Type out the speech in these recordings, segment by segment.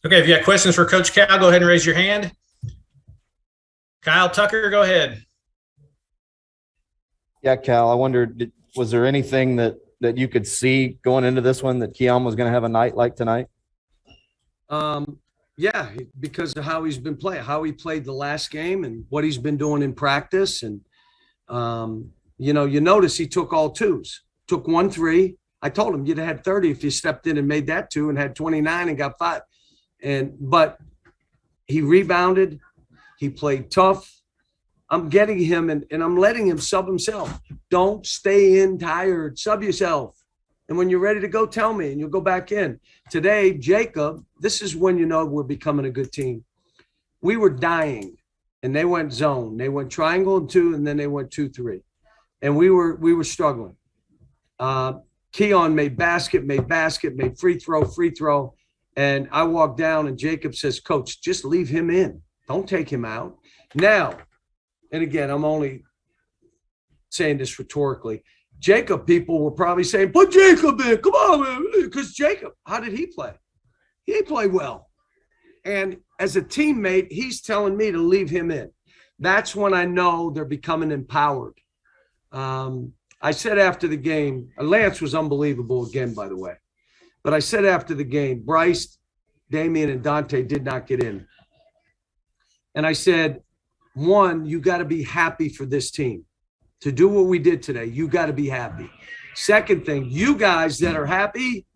Okay, if you got questions for Coach Cal, go ahead and raise your hand. Kyle Tucker, go ahead. Yeah, Cal, I wondered, was there anything that you could see going into this one that Keion was going to have a night like tonight? Yeah, because of how he's been playing, how he played the last game and what he's been doing in practice. And, you notice he took all twos, took 1-3. I told him you'd have had 30 if you stepped in and made that two and had 29 and got 5. But he rebounded. He played tough. I'm getting him and I'm letting him sub himself. Don't stay in tired. Sub yourself. And when you're ready to go, tell me and you'll go back in. Today, Jacob, this is when you know we're becoming a good team. We were dying and they went zone. They went triangle and 2, and then they went 2-3. And we were struggling. Keion made basket, made free throw. And I walked down and Jacob says, Coach, just leave him in. Don't take him out. Now, and again, I'm only saying this rhetorically. Jacob people were probably saying, put Jacob in. Come on, man. Because Jacob, how did he play? He played well. And as a teammate, he's telling me to leave him in. That's when I know they're becoming empowered. I said after the game, Lance was unbelievable again, by the way. But I said after the game, Bryce, Damian, and Dante did not get in. And I said, one, you got to be happy for this team. To do what we did today, you got to be happy. Second thing, you guys that are happy,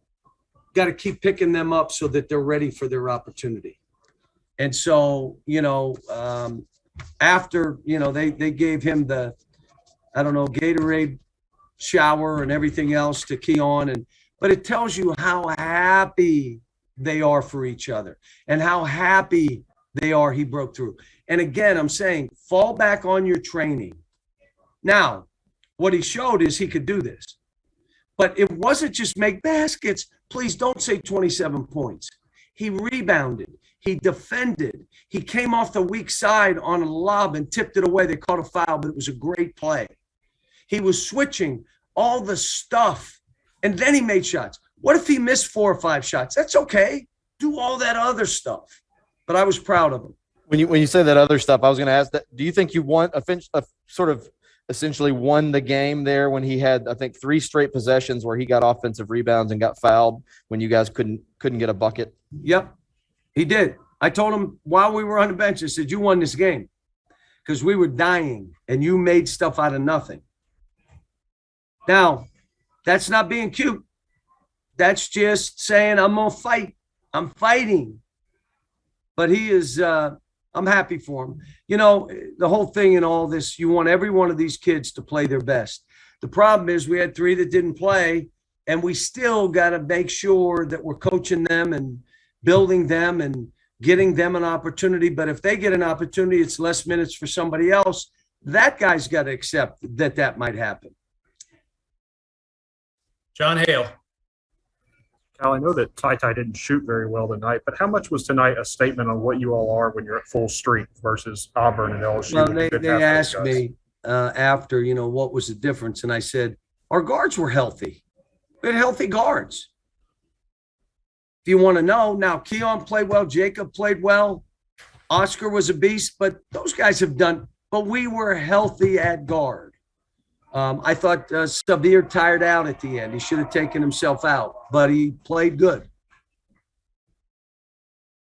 got to keep picking them up so that they're ready for their opportunity. And so, after, they gave him the, Gatorade shower and everything else to Keion. But it tells you how happy they are for each other and how happy they are he broke through. And again, I'm saying fall back on your training. Now, what he showed is he could do this. But it wasn't just make baskets. Please don't say 27 points. He rebounded. He defended. He came off the weak side on a lob and tipped it away. They caught a foul, but it was a great play. He was switching all the stuff, and then he made shots. What if he missed 4 or 5 shots? That's okay. Do all that other stuff. But I was proud of him. When you say that other stuff, I was going to ask that. Do you think you essentially won the game there when he had, I think, 3 straight possessions where he got offensive rebounds and got fouled when you guys couldn't get a bucket? Yep, he did. I told him while we were on the bench, I said, you won this game because we were dying and you made stuff out of nothing. Now, that's not being cute. That's just saying I'm going to fight. I'm fighting. But he is I'm happy for him. The whole thing in all this, you want every one of these kids to play their best. The problem is we had 3 that didn't play, and we still got to make sure that we're coaching them and building them and getting them an opportunity. But if they get an opportunity, it's less minutes for somebody else. That guy's got to accept that might happen. John Hale. Cal, I know that Ty didn't shoot very well tonight, but how much was tonight a statement on what you all are when you're at full strength versus Auburn and LSU? Well, they asked me after, what was the difference? And I said, our guards were healthy. We had healthy guards. If you want to know, now Keion played well, Jacob played well, Oscar was a beast, but those guys have done, but we were healthy at guard. I thought Sabir tired out at the end. He should have taken himself out, but he played good.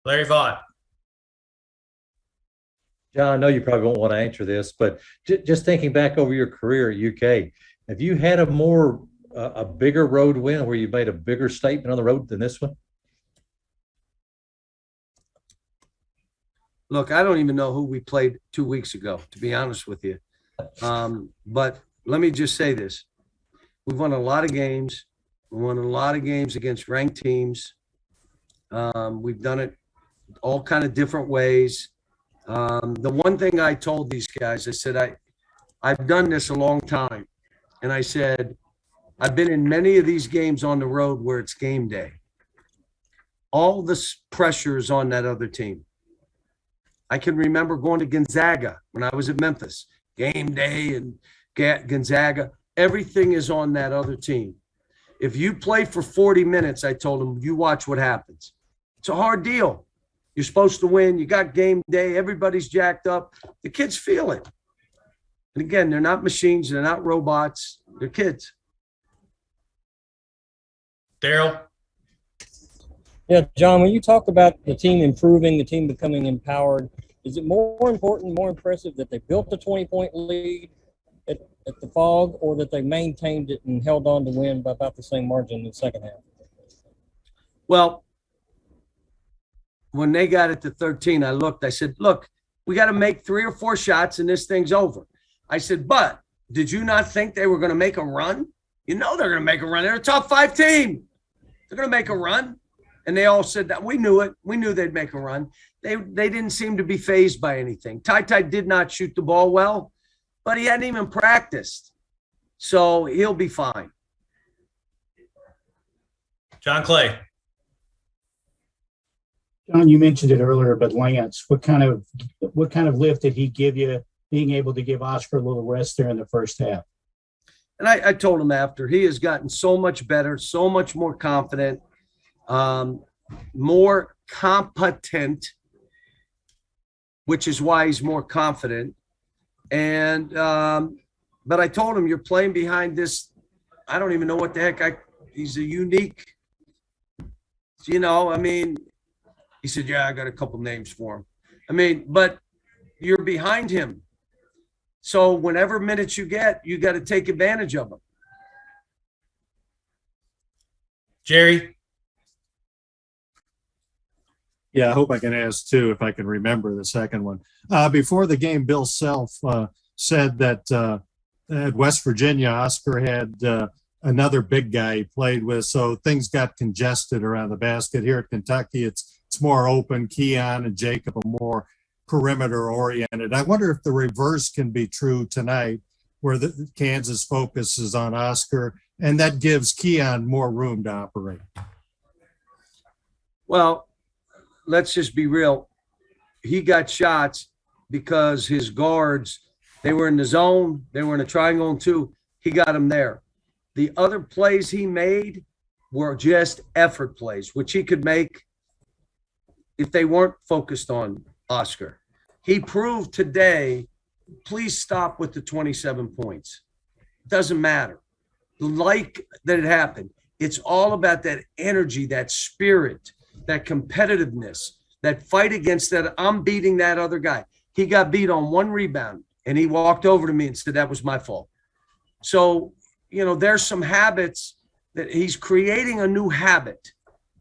Larry Vaught. John, I know you probably won't want to answer this, but just thinking back over your career at UK, have you had a bigger road win where you made a bigger statement on the road than this one? Look, I don't even know who we played 2 weeks ago, to be honest with you. But let me just say this. We've won a lot of games. We won a lot of games against ranked teams. We've done it all kind of different ways. The one thing I told these guys, I said, I've done this a long time. And I said, I've been in many of these games on the road where it's game day. All the pressure is on that other team. I can remember going to Gonzaga when I was at Memphis. Game day and Gonzaga, everything is on that other team. If you play for 40 minutes, I told them, you watch what happens. It's a hard deal. You're supposed to win. You got game day. Everybody's jacked up. The kids feel it. And again, they're not machines. They're not robots. They're kids. Daryl. Yeah, John, when you talk about the team improving, the team becoming empowered, is it more important, more impressive that they built a 20-point lead at the Fog, or that they maintained it and held on to win by about the same margin in the second half? Well, when they got it to 13, I said, look, we got to make 3 or 4 shots and this thing's over. I said, but did you not think they were going to make a run? You know they're going to make a run. They're a top 5 team. They're going to make a run. And they all said that. We knew it. We knew they'd make a run. They didn't seem to be fazed by anything. Ty did not shoot the ball well, but he hadn't even practiced. So he'll be fine. John Clay. John, you mentioned it earlier, but Lance, what kind of lift did he give you, being able to give Oscar a little rest there in the first half? And I told him after, he has gotten so much better, so much more confident, more competent, which is why he's more confident. And but I told him, you're playing behind this. I don't even know what the heck. He's a unique, you know, I mean, he said, yeah, I got a couple names for him. I mean, but you're behind him. So whenever minutes you get, you got to take advantage of them. Jerry. Yeah, I hope I can ask too, if I can remember the second one. Before the game, Bill Self said that at West Virginia, Oscar had another big guy he played with, so things got congested around the basket. Here at Kentucky, it's more open. Keion and Jacob are more perimeter oriented. I wonder if the reverse can be true tonight, where the Kansas focuses on Oscar, and that gives Keion more room to operate. Well, let's just be real. He got shots because his guards, they were in the zone. They were in a triangle and 2. He got them there. The other plays he made were just effort plays, which he could make if they weren't focused on Oscar. He proved today, please stop with the 27 points. Doesn't matter. Like that it happened. It's all about that energy, that spirit, that competitiveness, that fight against that. I'm beating that other guy. He got beat on 1 rebound, and he walked over to me and said, that was my fault. So, you know, there's some habits that he's creating, a new habit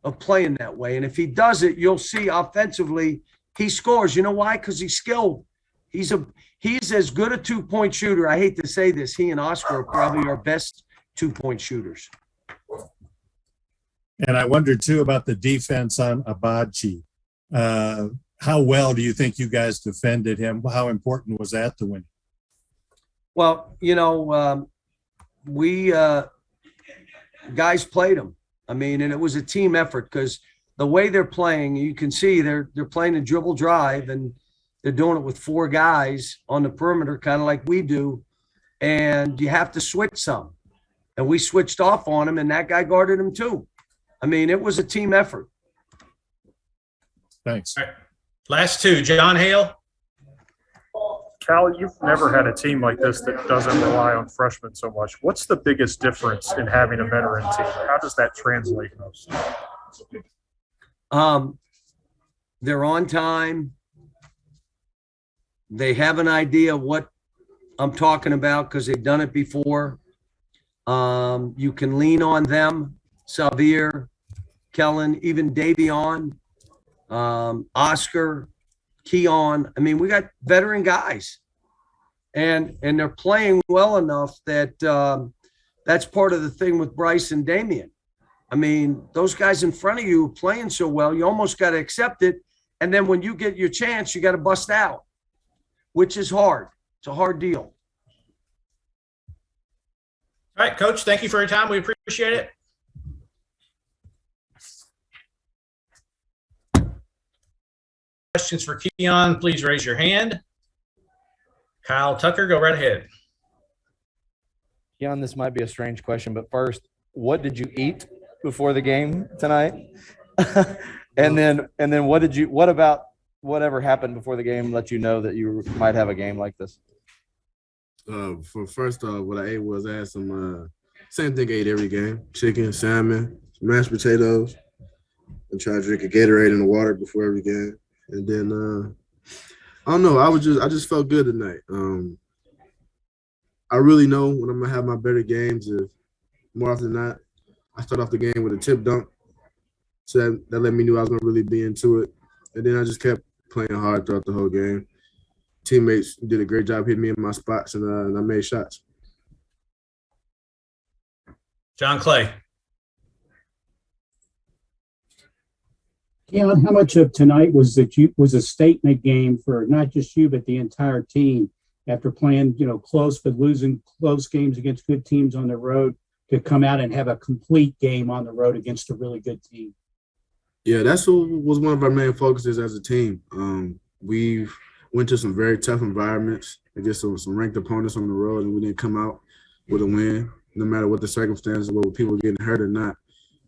of playing that way. And if he does it, you'll see offensively he scores. You know why? Because he's skilled. He's as good a 2-point shooter. I hate to say this. He and Oscar are probably our best 2-point shooters. And I wondered too about the defense on Abaji. How well do you think you guys defended him? How important was that to win? Well, you know, we guys played him. I mean, and it was a team effort because the way they're playing, you can see they're playing a dribble drive, and they're doing it with 4 guys on the perimeter, kind of like we do. And you have to switch some. And we switched off on him, and that guy guarded him too. I mean, it was a team effort. Thanks. All right. Last 2, John Hale. Cal, you've never had a team like this that doesn't rely on freshmen so much. What's the biggest difference in having a veteran team? How does that translate most? They're on time. They have an idea of what I'm talking about because they've done it before. You can lean on them. Xavier, Kellen, even Davion, Oscar, Keion. I mean, we got veteran guys, and they're playing well enough that that's part of the thing with Bryce and Damian. I mean, those guys in front of you playing so well, you almost got to accept it. And then when you get your chance, you got to bust out, which is hard. It's a hard deal. All right, Coach, thank you for your time. We appreciate it. Questions for Keion, please raise your hand. Kyle Tucker, go right ahead. Keion, this might be a strange question, but first, what did you eat before the game tonight? And then what about whatever happened before the game let you know that you might have a game like this? For first off, what I ate was I had some same thing I ate every game: chicken, salmon, mashed potatoes, and try to drink a Gatorade in the water before every game. And then I don't know, I just felt good tonight. I really know when I'm gonna have my better games. If more often than not, I start off the game with a tip dunk, so that let me know I was gonna really be into it. And then I just kept playing hard throughout the whole game. Teammates did a great job hitting me in my spots, and I made shots. John Clay. Keion, how much of tonight was a statement game for not just you but the entire team after playing close but losing close games against good teams on the road to come out and have a complete game on the road against a really good team? Yeah, that's what was one of our main focuses as a team. We went to some very tough environments against some ranked opponents on the road, and we didn't come out with a win, no matter what the circumstances, whether people were getting hurt or not.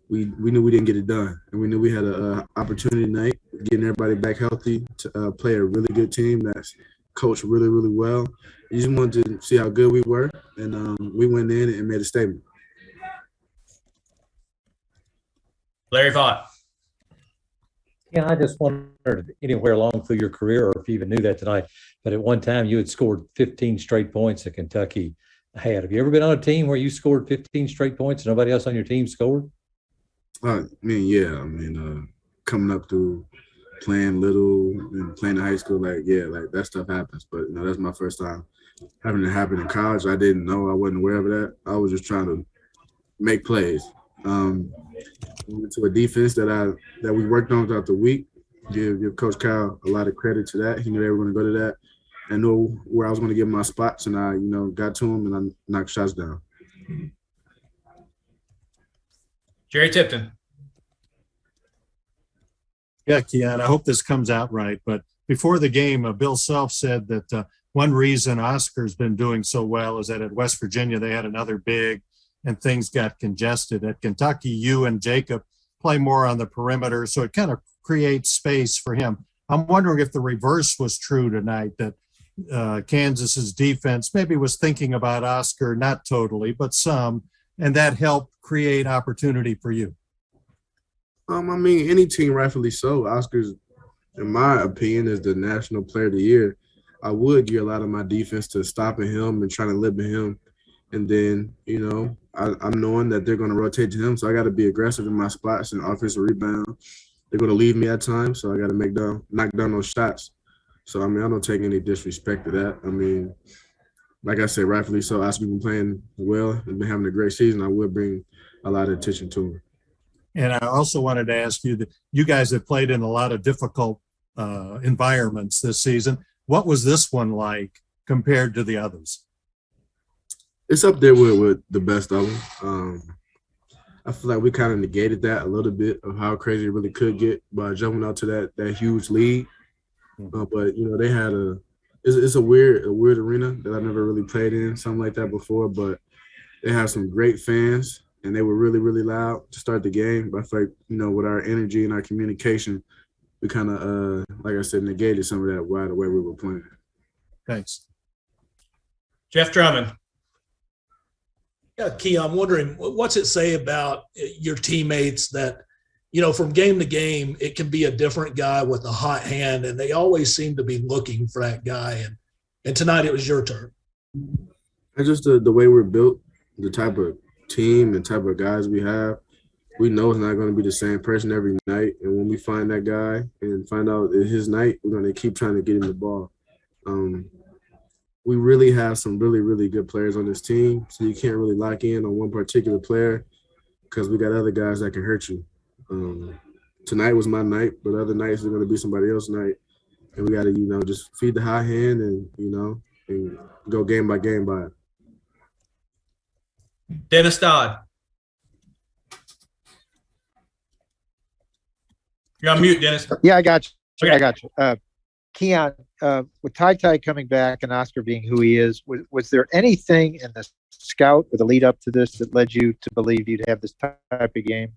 We knew we didn't get it done, and we knew we had an opportunity tonight, getting everybody back healthy to play a really good team that's coached really, really well. We just wanted to see how good we were, and we went in and made a statement. Larry Vaught. Yeah, I just wondered anywhere along through your career, or if you even knew that tonight, but at one time you had scored 15 straight points that Kentucky had. Have you ever been on a team where you scored 15 straight points and nobody else on your team scored? Coming up through playing little and playing in high school, like that stuff happens. But that's my first time having it happen in college. I didn't know, I wasn't aware of that. I was just trying to make plays. We went to a defense that we worked on throughout the week. Give Coach Kyle a lot of credit to that. He knew they were going to go to that. I knew where I was going to give my spots, and I got to him and I knocked shots down. Jerry Tipton. Yeah, Keion, I hope this comes out right. But before the game, Bill Self said that one reason Oscar's been doing so well is that at West Virginia they had another big and things got congested. At Kentucky, you and Jacob play more on the perimeter, so it kind of creates space for him. I'm wondering if the reverse was true tonight, that Kansas's defense maybe was thinking about Oscar, not totally, but some, and that helped create opportunity for you. Any team, rightfully so. Oscar's, in my opinion, is the National Player of the Year. I would gear a lot of my defense to stopping him and trying to limit him. And then, I'm knowing that they're going to rotate to him, so I got to be aggressive in my spots and offensive rebound. They're going to leave me at times, so I got to knock down those shots. So, I don't take any disrespect to that. Like I said, rightfully so, Oscar's been playing well and been having a great season. I would bring a lot of attention to him. And I also wanted to ask you that you guys have played in a lot of difficult environments this season. What was this one like compared to the others? It's up there with the best of them. I feel like we kind of negated that a little bit of how crazy it really could get by jumping out to that huge lead. But they had it's a weird arena that I never really played in, something like that before. But they have some great fans, and they were really, really loud to start the game. But I feel like with our energy and our communication, we kind of like I said, negated some of that right away we were playing. Thanks. Jeff Drummond. Yeah, Key, I'm wondering, what's it say about your teammates that, from game to game, it can be a different guy with a hot hand, and they always seem to be looking for that guy. And tonight it was your turn. It's just the way we're built, the type of team and type of guys we have. We know it's not going to be the same person every night. And when we find that guy and find out it's his night, we're going to keep trying to get him the ball. We really have some really, really good players on this team, so you can't really lock in on one particular player because we got other guys that can hurt you. Tonight was my night, but other nights are going to be somebody else's night, and we got to, just feed the high hand and, and go game by game by it. Dennis Dodd. You're on mute, Dennis. Yeah, I got you. Okay. I got you. Keion, with Ty being back and Oscar being who he is, was there anything in the scout or the lead up to this that led you to believe you'd have this type of game?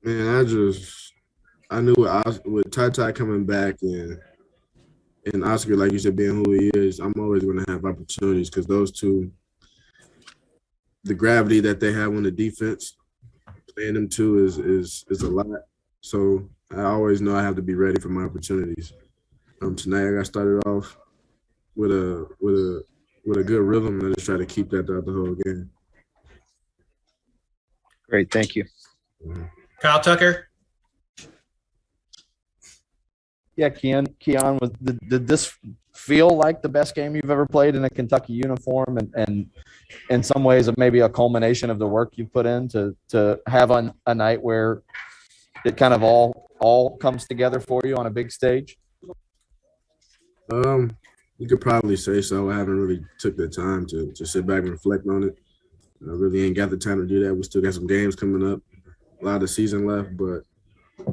Man, I knew with Ty Ty coming back and Oscar, like you said, being who he is, I'm always going to have opportunities because those two, the gravity that they have on the defense, playing them two is a lot. So I always know I have to be ready for my opportunities. Tonight I got started off with a good rhythm, and I just try to keep that throughout the whole game. Great, thank you. Kyle Tucker. Yeah, Keion, did this feel like the best game you've ever played in a Kentucky uniform, and in some ways maybe a culmination of the work you put in to have a night where it kind of all comes together for you on a big stage? You could probably say so. I haven't really took the time to sit back and reflect on it. I really ain't got the time to do that. We still got some games coming up, a lot of the season left, but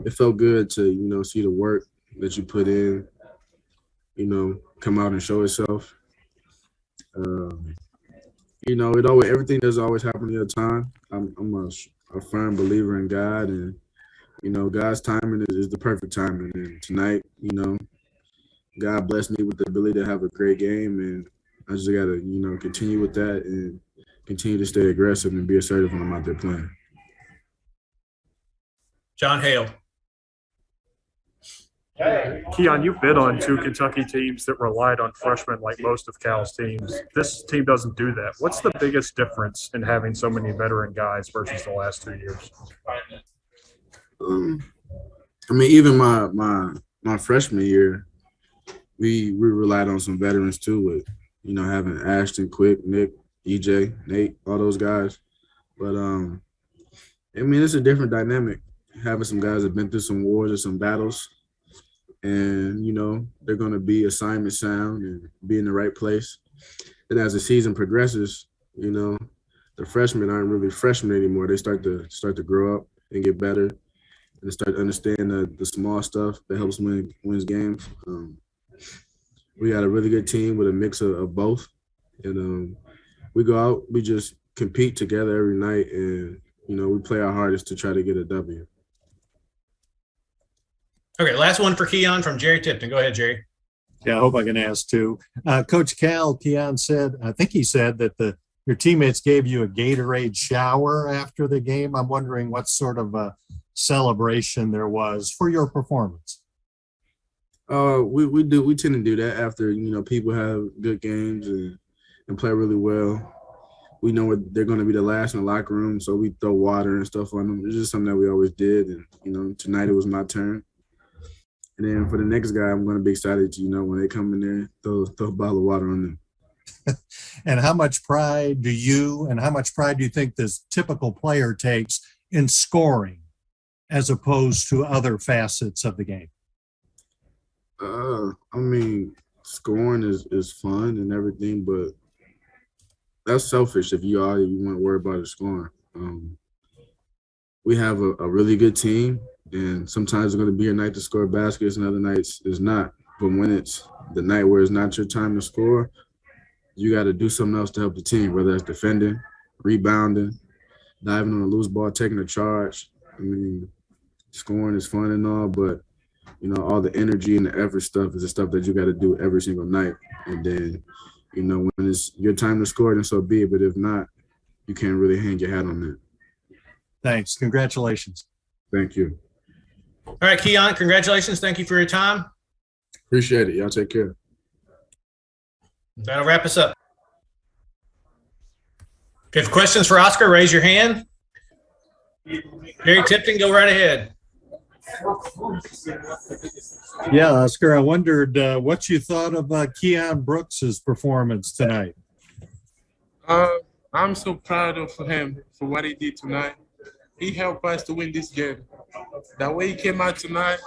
it felt good to, see the work that you put in, come out and show itself. Everything doesn't always happen at a time. I'm a firm believer in God, and, God's timing is the perfect timing. And tonight, God blessed me with the ability to have a great game, and I just got to, continue with that and continue to stay aggressive and be assertive when I'm out there playing. John Hale. Keion, you've been on two Kentucky teams that relied on freshmen like most of Cal's teams. This team doesn't do that. What's the biggest difference in having so many veteran guys versus the last 2 years? Even my freshman year, we relied on some veterans too, with having Ashton, Quick, Nick, EJ, Nate, all those guys. But it's a different dynamic having some guys that have been through some wars or some battles, and they're going to be assignment sound and be in the right place. And as the season progresses, the freshmen aren't really freshmen anymore. They start to grow up and get better and start to understand the small stuff that helps wins games. We got a really good team with a mix of both, and we go out, we just compete together every night, and we play our hardest to try to get a W. Okay, last one for Keion from Jerry Tipton. Go ahead, Jerry. Yeah, I hope I can ask too. Coach Cal, Keion said, I think he said that your teammates gave you a Gatorade shower after the game. I'm wondering what sort of a celebration there was for your performance. We tend to do that after people have good games and play really well. We know they're going to be the last in the locker room, so we throw water and stuff on them. It's just something that we always did, and tonight it was my turn. And then for the next guy, I'm going to be excited to when they come in there, throw a bottle of water on them. And how much pride do you think this typical player takes in scoring as opposed to other facets of the game? Scoring is fun and everything, but that's selfish if you want to worry about is scoring. We have a really good team, and sometimes it's going to be a night to score baskets and other nights it's not. But when it's the night where it's not your time to score, you got to do something else to help the team, whether it's defending, rebounding, diving on a loose ball, taking a charge. Scoring is fun and all, but all the energy and the effort stuff is the stuff that you got to do every single night. And then, when it's your time to score, then so be it. But if not, you can't really hang your hat on that. Thanks. Congratulations. Thank you. All right, Keion, congratulations. Thank you for your time. Appreciate it. Y'all take care. That'll wrap us up. If you have questions for Oscar, raise your hand. Jerry Tipton, go right ahead. Yeah, Oscar, I wondered what you thought of Keion Brooks's performance tonight. I'm so proud of him for what he did tonight. He helped us to win this game. The way he came out tonight,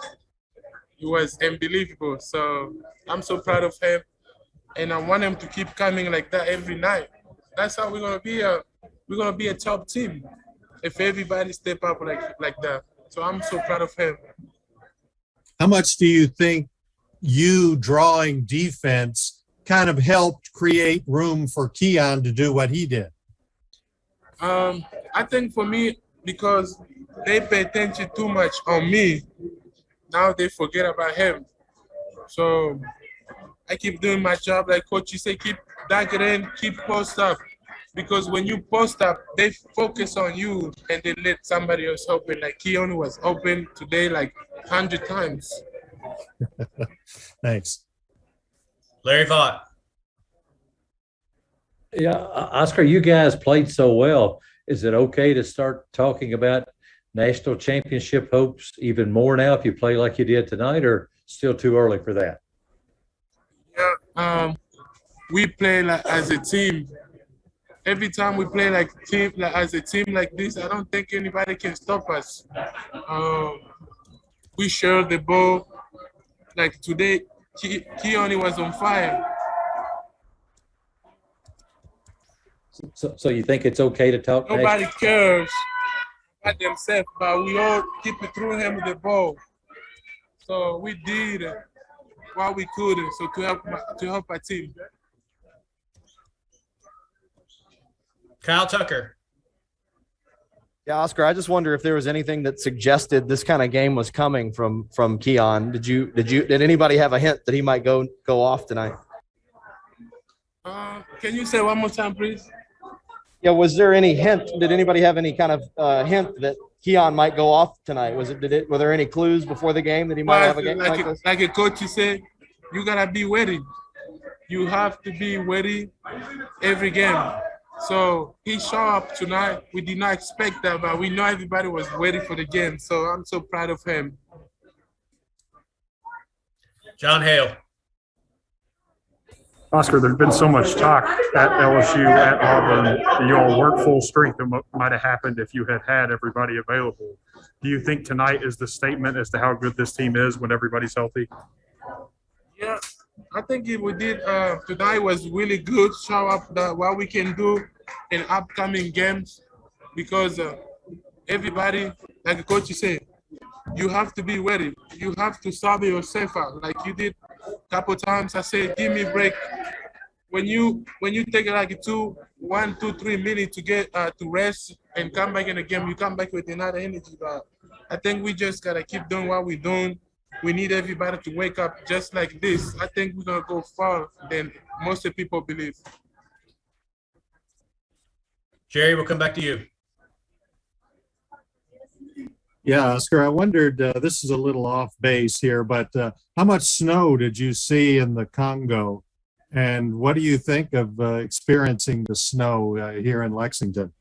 it was unbelievable. So I'm so proud of him, and I want him to keep coming like that every night. That's how we're gonna be a top team if everybody step up like that. So I'm so proud of him. How much do you think you drawing defense kind of helped create room for Keion to do what he did? I think for me, because they pay attention too much on me. Now they forget about him. So I keep doing my job, like coach, you say, keep dunking in, keep post up. Because when you post up, they focus on you and they let somebody else open. Like Keion was open today like 100 times. Thanks. Larry Vaught. Yeah, Oscar, you guys played so well. Is it okay to start talking about national championship hopes even more now if you play like you did tonight, or still too early for that? Yeah, we play like as a team. Every time we play like team, like as a team like this, I don't think anybody can stop us. We share the ball. Like today, Keion was on fire. So you think it's okay to talk? Nobody cares about themselves, but we all keep it through him the ball. So we did what we could so to help our team. Kyle Tucker. Yeah, Oscar, I just wonder if there was anything that suggested this kind of game was coming from Keion. Did anybody have a hint that he might go off tonight? Can you say one more time, please? Yeah, was there any hint? Did anybody have any kind of hint that Keion might go off tonight? Were there any clues before the game that he might have a game like this? Like a coach, you said, you gotta be ready. You have to be ready every game. So he showed up tonight. We did not expect that, but we know everybody was ready for the game. So I'm so proud of him. John Hale. Oscar, there's been so much talk at LSU, at Auburn. You all work full strength and what might have happened if you had everybody available. Do you think tonight is the statement as to how good this team is when everybody's healthy? Yeah, I think we did tonight was really good. Show up what we can do in upcoming games because everybody, like the coach said, you have to be ready. You have to sub yourself out like you did a couple times. I said, give me a break. When you take like 1, 2, 3 minutes to get to rest and come back in the game, you come back with another energy. But I think we just gotta keep doing what we're doing. We need everybody to wake up just like this. I think we're gonna go far than most of people believe. Jerry, we'll come back to you. Yeah, Oscar, I wondered, this is a little off base here, but how much snow did you see in the Congo? And what do you think of experiencing the snow here in Lexington?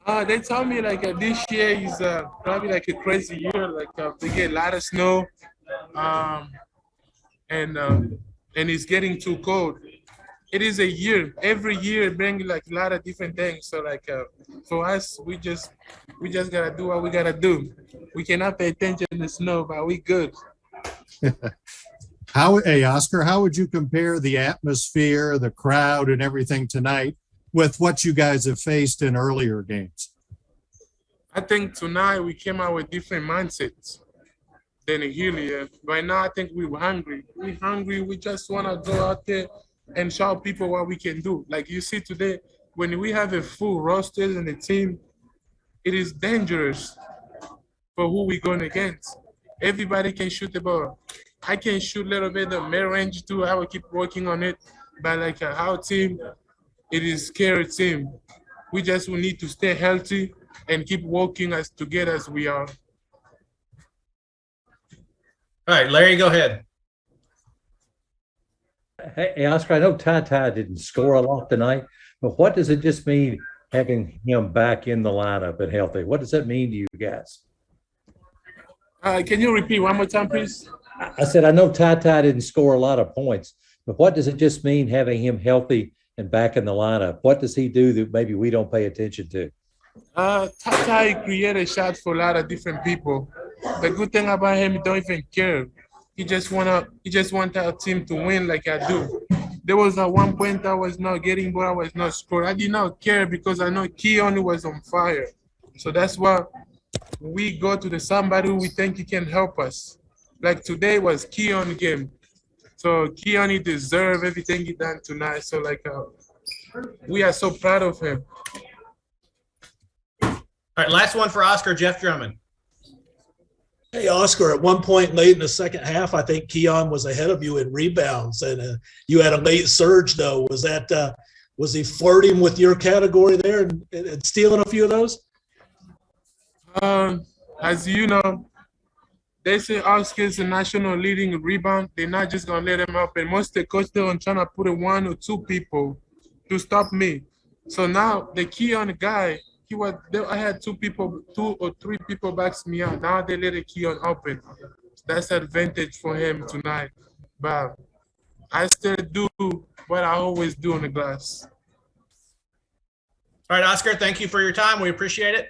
They told me like this year is probably like a crazy year. Like they get a lot of snow, and it's getting too cold. It is a year. Every year it brings like a lot of different things. So like for us, we just gotta do what we gotta do. We cannot pay attention to the snow, but we good. Hey, Oscar, how would you compare the atmosphere, the crowd, and everything tonight with what you guys have faced in earlier games? I think tonight we came out with different mindsets than earlier. Right now, I think we were hungry. We're hungry. We just want to go out there and show people what we can do. Like you see today, when we have a full roster in the team, it is dangerous for who we're going against. Everybody can shoot the ball. I can shoot a little bit of mid-range too. I will keep working on it. But like our team, it is scary team. We just will need to stay healthy and keep working as together as we are. All right, Larry, go ahead. Hey, Oscar, I know Ty didn't score a lot tonight, but what does it just mean having him back in the lineup and healthy? What does that mean to you guys? Can you repeat one more time, please? I said, I know Ty didn't score a lot of points, but what does it just mean having him healthy and back in the lineup? What does he do that maybe we don't pay attention to? Ty created shots for a lot of different people. The good thing about him, he don't even care. He just want our team to win like I do. There was at one point I was not getting ball, I was not scoring. I did not care because I know Keion was on fire. So that's why we go to somebody who we think he can help us. Like today was Keion game. So Keion, he deserve everything he done tonight. So like we are so proud of him. All All right, last one for Oscar, Jeff Drummond. Hey, Oscar, at one point late in the second half, I think Keion was ahead of you in rebounds, and you had a late surge, though. Was he flirting with your category there and stealing a few of those? As you know, they say Oscar's a national leading rebound. They're not just going to let him up. And most of the coach, they're trying to put one or two people to stop me. So now the Keion guy, I had two or three people backs me out. Now they let the Keion open. That's an advantage for him tonight. But I still do what I always do on the glass. All right, Oscar, thank you for your time. We appreciate it.